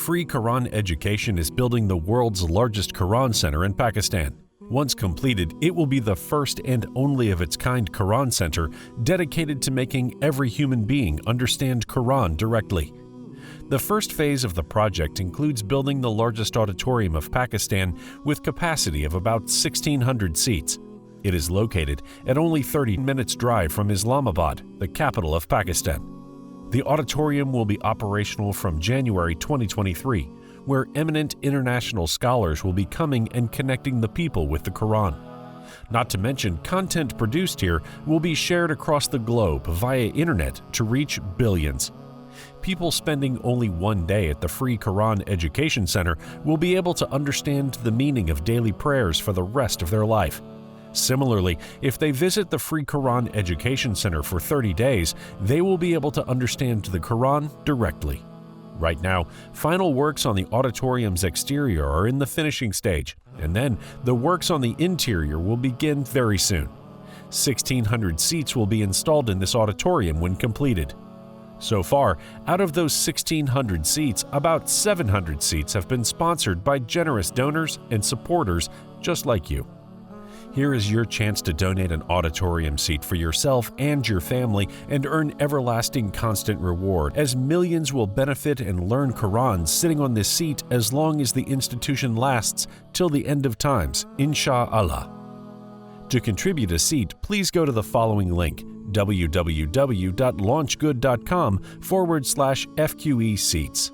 Free Quran Education is building the world's largest Quran center in Pakistan. Once completed, it will be the first and only of its kind Quran center dedicated to making every human being understand Quran directly. The first phase of the project includes building the largest auditorium of Pakistan with capacity of about 1,600 seats. It is located at only 30 minutes drive from Islamabad, the capital of Pakistan. The auditorium will be operational from January 2023, where eminent international scholars will be coming and connecting the people with the Quran. Not to mention, content produced here will be shared across the globe via internet to reach billions. People spending only one day at the Free Quran Education Center will be able to understand the meaning of daily prayers for the rest of their life. Similarly, if they visit the Free Quran Education Center for 30 days, they will be able to understand the Quran directly. Right now, final works on the auditorium's exterior are in the finishing stage, and then the works on the interior will begin very soon. 1,600 seats will be installed in this auditorium when completed. So far, out of those 1,600 seats, about 700 seats have been sponsored by generous donors and supporters just like you. Here is your chance to donate an auditorium seat for yourself and your family and earn everlasting constant reward, as millions will benefit and learn Quran sitting on this seat as long as the institution lasts till the end of times, insha'Allah. To contribute a seat, please go to the following link, www.launchgood.com/FQE seats.